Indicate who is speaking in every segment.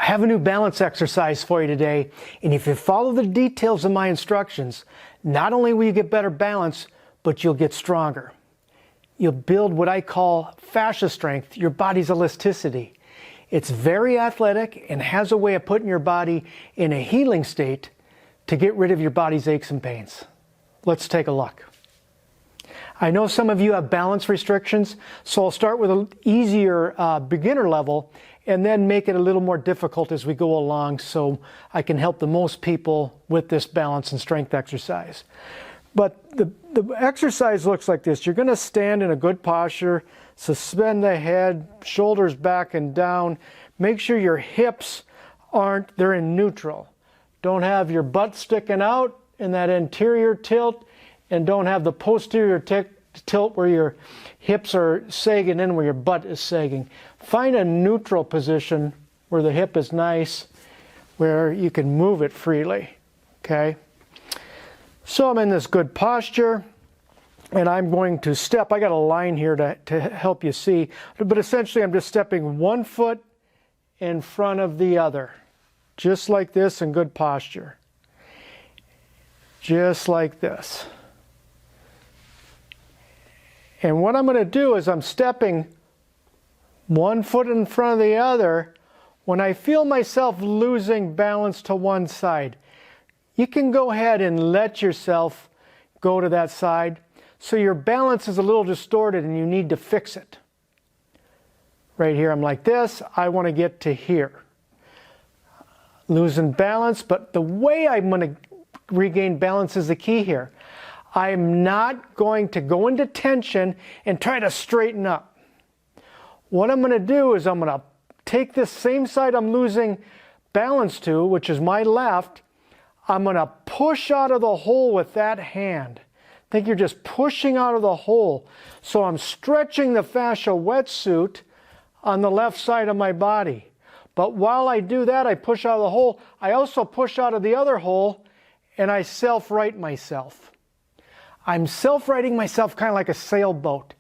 Speaker 1: have a new balance exercise for you today, and if you follow the details of my instructions, not only will you get better balance, but you'll get stronger. You'll build what I call fascia strength, your body's elasticity. It's very athletic and has a way of putting your body in a healing state to get rid of your body's aches and pains. Let's take a look. I know some of you have balance restrictions, so I'll start with an easier beginner level and then make it a little more difficult as we go along so I can help the most people with this balance and strength exercise. But the exercise looks like this. You're going to stand in a good posture, suspend the head, shoulders back and down. Make sure your hips they're in neutral. Don't have your butt sticking out in that anterior tilt, and don't have the posterior tilt where your hips are sagging in, where your butt is sagging. Find a neutral position where the hip is nice, where you can move it freely, okay? So I'm in this good posture, and I'm going to step. I got a line here to help you see, but essentially I'm just stepping one foot in front of the other, just like this in good posture. Just like this. And what I'm going to do is I'm stepping one foot in front of the other. When I feel myself losing balance to one side, you can go ahead and let yourself go to that side. So your balance is a little distorted and you need to fix it. Right here I'm like this. I want to get to here. Losing balance, but the way I'm going to regain balance is the key here. I'm not going to go into tension and try to straighten up. What I'm going to do is I'm going to take this same side I'm losing balance to, which is my left. I'm going to push out of the hole with that hand. Think you're just pushing out of the hole. So I'm stretching the fascia wetsuit on the left side of my body. But while I do that, I push out of the hole. I also push out of the other hole, and I self-right myself. I'm self-righting myself kind of like a sailboat,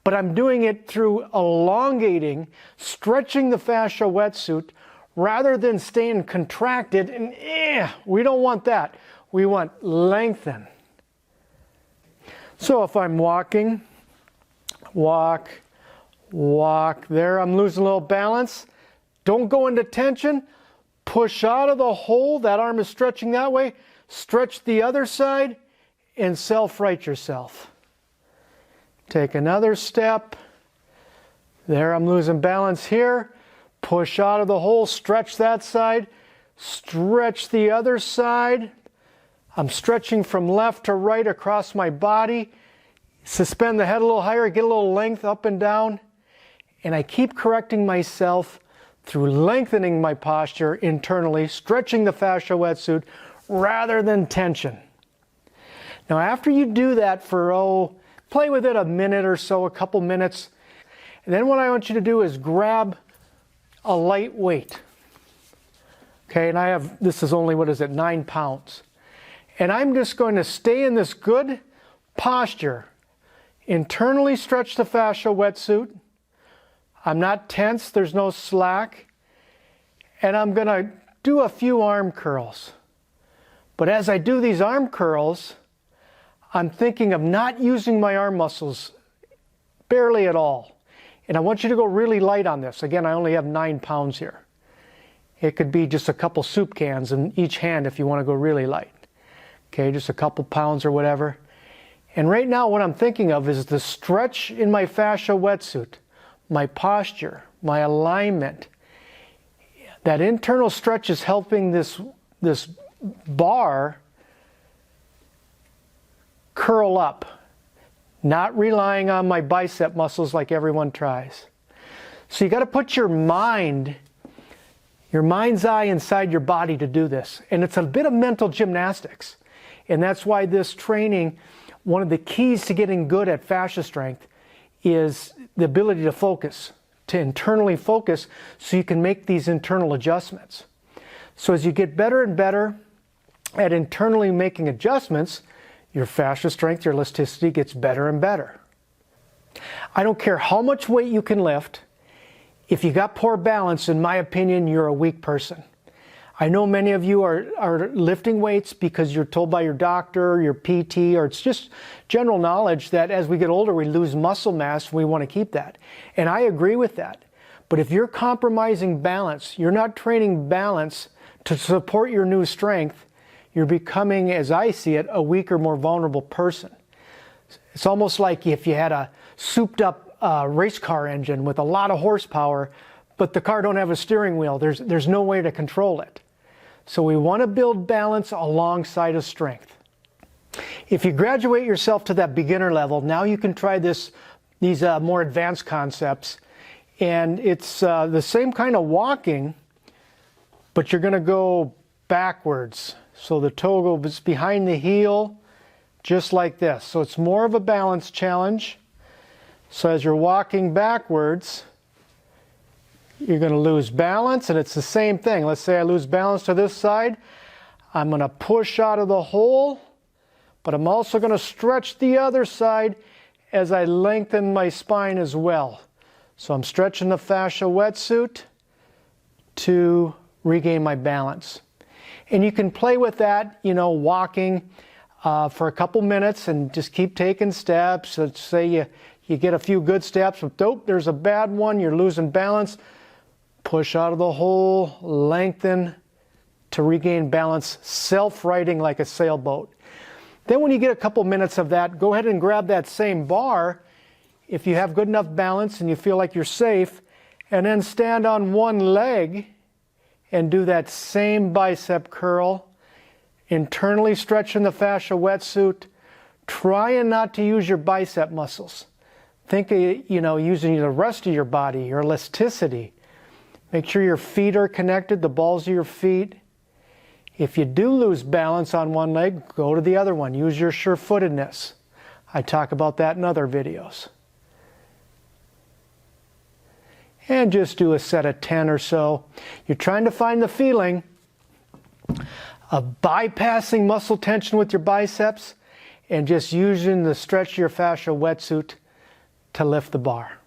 Speaker 1: but I'm doing it through elongating, stretching the fascia wetsuit rather than staying contracted. And we don't want that. We want lengthen. So if I'm walking, walk, there I'm losing a little balance. Don't go into tension. Push out of the hole. That arm is stretching that way. Stretch the other side and self-right yourself. Take another step. There I'm losing balance here. Push out of the hole. Stretch that side. Stretch the other side. I'm stretching from left to right across my body. Suspend the head a little higher. Get a little length up and down. And I keep correcting myself through lengthening my posture internally, stretching the fascia wetsuit rather than tension. Now after you do that for, play with it a minute or so, a couple minutes, and then what I want you to do is grab a light weight. Okay, and this is only, 9 pounds. And I'm just going to stay in this good posture, internally stretch the fascia wetsuit. I'm not tense, there's no slack. And I'm going to do a few arm curls. But as I do these arm curls, I'm thinking of not using my arm muscles barely at all. And I want you to go really light on this. Again, I only have 9 pounds here. It could be just a couple soup cans in each hand if you want to go really light. Okay, just a couple pounds or whatever. And right now what I'm thinking of is the stretch in my fascia wetsuit, my posture, my alignment. That internal stretch is helping this bar curl up, not relying on my bicep muscles like everyone tries. So you got to put your mind's eye inside your body to do this. And it's a bit of mental gymnastics. And that's why this training, one of the keys to getting good at fascia strength is the ability to focus, to internally focus so you can make these internal adjustments. So as you get better and better at internally making adjustments, your fascia strength, your elasticity gets better and better. I don't care how much weight you can lift. If you got poor balance, in my opinion, you're a weak person. I know many of you are lifting weights because you're told by your doctor, your PT, or it's just general knowledge that as we get older, we lose muscle mass and we want to keep that. And I agree with that. But if you're compromising balance, you're not training balance to support your new strength, you're becoming, as I see it, a weaker, more vulnerable person. It's almost like if you had a souped up race car engine with a lot of horsepower, but the car don't have a steering wheel. There's no way to control it. So we want to build balance alongside of strength. If you graduate yourself to that beginner level, now you can try these more advanced concepts. And it's the same kind of walking, but you're going to go backwards. So the toe goes behind the heel, just like this. So it's more of a balance challenge. So as you're walking backwards, you're going to lose balance, and it's the same thing. Let's say I lose balance to this side. I'm going to push out of the hole, but I'm also going to stretch the other side as I lengthen my spine as well. So I'm stretching the fascia wetsuit to regain my balance. And you can play with that, walking for a couple minutes and just keep taking steps. Let's say you get a few good steps, but there's a bad one, you're losing balance. Push out of the hole, lengthen to regain balance, self-righting like a sailboat. Then when you get a couple minutes of that, go ahead and grab that same bar if you have good enough balance and you feel like you're safe, and then stand on one leg and do that same bicep curl, internally stretching the fascia wetsuit, trying not to use your bicep muscles. Think of, using the rest of your body, your elasticity. Make sure your feet are connected, the balls of your feet. If you do lose balance on one leg, go to the other one. Use your sure-footedness. I talk about that in other videos. And just do a set of 10 or so. You're trying to find the feeling of bypassing muscle tension with your biceps and just using the stretch of your fascia wetsuit to lift the bar.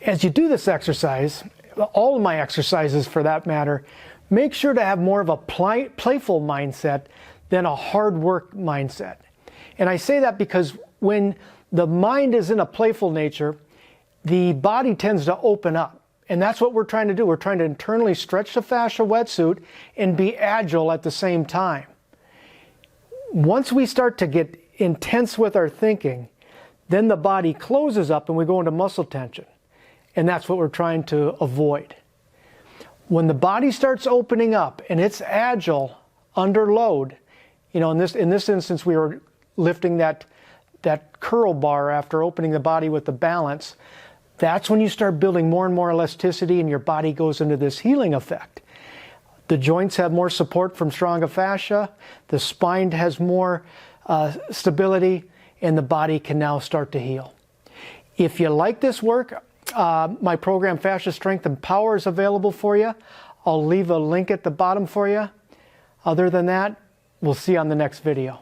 Speaker 1: As you do this exercise, all of my exercises for that matter, make sure to have more of a playful mindset than a hard work mindset. And I say that because when the mind is in a playful nature, the body tends to open up. And that's what we're trying to do. We're trying to internally stretch the fascia wetsuit and be agile at the same time. Once we start to get intense with our thinking, then the body closes up and we go into muscle tension. And that's what we're trying to avoid. When the body starts opening up and it's agile under load, in this instance we were lifting that curl bar after opening the body with the balance. That's when you start building more and more elasticity and your body goes into this healing effect. The joints have more support from stronger fascia, the spine has more stability, and the body can now start to heal. If you like this work, my program Fascia Strength and Power is available for you. I'll leave a link at the bottom for you. Other than that, we'll see you on the next video.